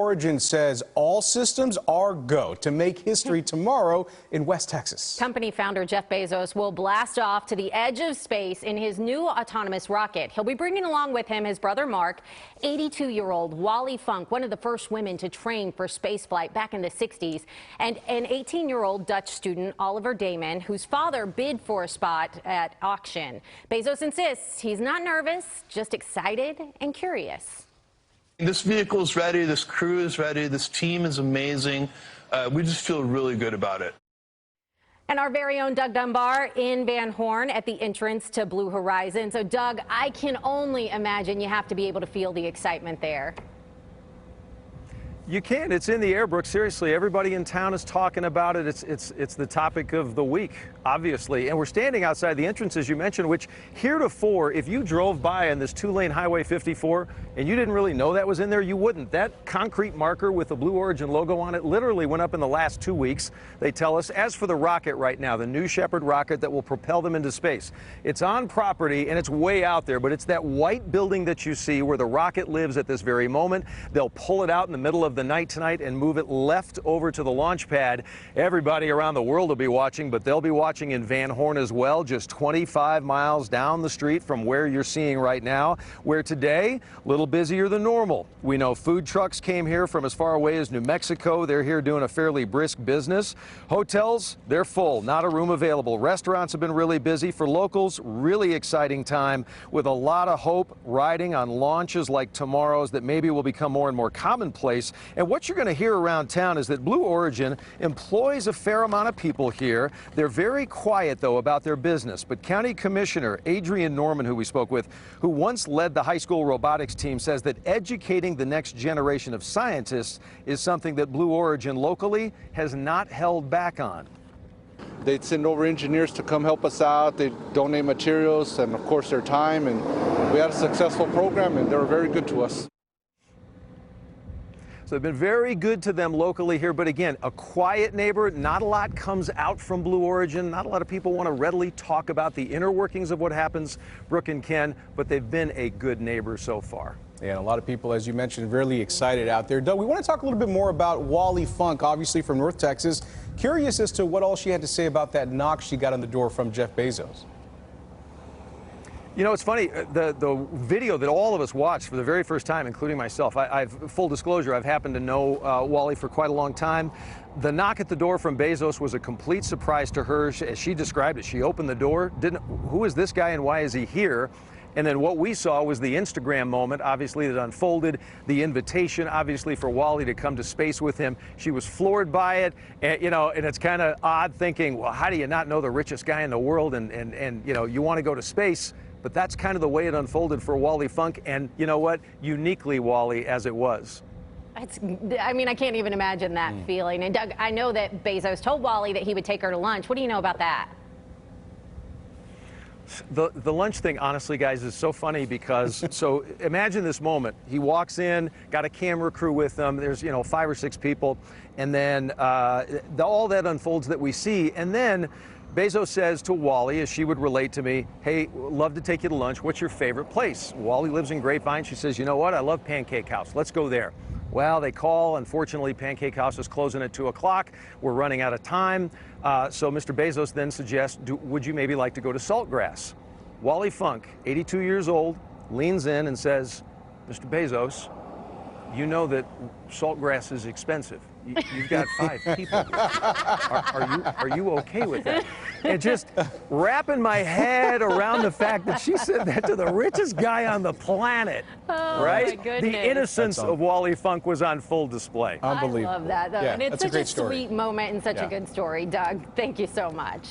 Origin says all systems are go to make history tomorrow in West Texas. Company founder Jeff Bezos will blast off to the edge of space in his new autonomous rocket. He'll be bringing along with him his brother Mark, 82-year-old Wally Funk, one of the first women to train for spaceflight back in the 60s, and an 18-year-old Dutch student, Oliver Damon, whose father bid for a spot at auction. Bezos insists he's not nervous, just excited and curious. This vehicle is ready, this crew is ready, this team is amazing. We just feel really good about it. And our very own Doug Dunbar in Van Horn at the entrance to Blue Horizon. So, Doug, I can only imagine you have to be able to feel the excitement there. You can. It's in the air, Brooke. Seriously, everybody in town is talking about it. It's the topic of the week, obviously. And we're standing outside the entrance, as you mentioned, which heretofore, if you drove by on this two-lane Highway 54 and you didn't really know that was in there, you wouldn't. That concrete marker with the Blue Origin logo on it literally went up in the last 2 weeks, they tell us. As for the rocket right now, the New Shepard rocket that will propel them into space, it's on property and it's way out there, but it's that white building that you see where the rocket lives at this very moment. They'll pull it out in the middle of the night tonight and move it left over to the launch pad. Everybody around the world will be watching, but they'll be watching in Van Horn as well, just 25 miles down the street from where you're seeing right now, where today, a little busier than normal. We know food trucks came here from as far away as New Mexico. They're here doing a fairly brisk business. Hotels, they're full, not a room available. Restaurants have been really busy. For locals, really exciting time with a lot of hope riding on launches like tomorrow's that maybe will become more and more commonplace. And what you're going to hear around town is that Blue Origin employs a fair amount of people here. They're very quiet, though, about their business. But County Commissioner Adrian Norman, who we spoke with, who once led the high school robotics team, says that educating the next generation of scientists is something that Blue Origin locally has not held back on. They'd send over engineers to come help us out. They donate materials and, of course, their time. And we had a successful program, and they were very good to us. So they've been very good to them locally here, but again, a quiet neighbor. Not a lot comes out from Blue Origin. Not a lot of people want to readily talk about the inner workings of what happens, Brooke and Ken, but they've been a good neighbor so far. Yeah, and a lot of people, as you mentioned, really excited out there. Doug, we want to talk a little bit more about Wally Funk, obviously from North Texas. Curious as to what all she had to say about that knock she got on the door from Jeff Bezos. You know, it's funny, the video that all of us watched for the very first time, including myself, full disclosure, I've happened to know Wally for quite a long time. The knock at the door from Bezos was a complete surprise to her. As she described it, she opened the door, who is this guy and why is he here? And then what we saw was the Instagram moment, obviously, that unfolded, the invitation, obviously, for Wally to come to space with him. She was floored by it, and, you know, and it's kind of odd thinking, well, how do you not know the richest guy in the world and you know, you want to go to space? But that's kind of the way it unfolded for Wally Funk, and you know what? Uniquely Wally as it was. I mean, I can't even imagine that feeling. And Doug, I know that Bezos told Wally that he would take her to lunch. What do you know about that? The lunch thing, honestly, guys, is so funny because, so imagine this moment. He walks in, got a camera crew with him. There's, you know, 5 or 6 people. And then all that unfolds that we see. And then Bezos says to Wally, as she would relate to me, hey, love to take you to lunch. What's your favorite place? Wally lives in Grapevine. She says, you know what? I love Pancake House. Let's go there. Well, they call. Unfortunately, Pancake House is closing at 2 o'clock. We're running out of time. So Mr. Bezos then suggests, would you maybe like to go to Saltgrass? Wally Funk, 82 years old, leans in and says, Mr. Bezos, you know that Saltgrass is expensive. You've got 5 people. Are you okay with that? And just wrapping my head around the fact that she said that to the richest guy on the planet, right? My goodness. The innocence of Wally Funk was on full display. Unbelievable. I love that, though. Yeah, and it's that's a such great a story. sweet moment and such a good story. Doug, thank you so much.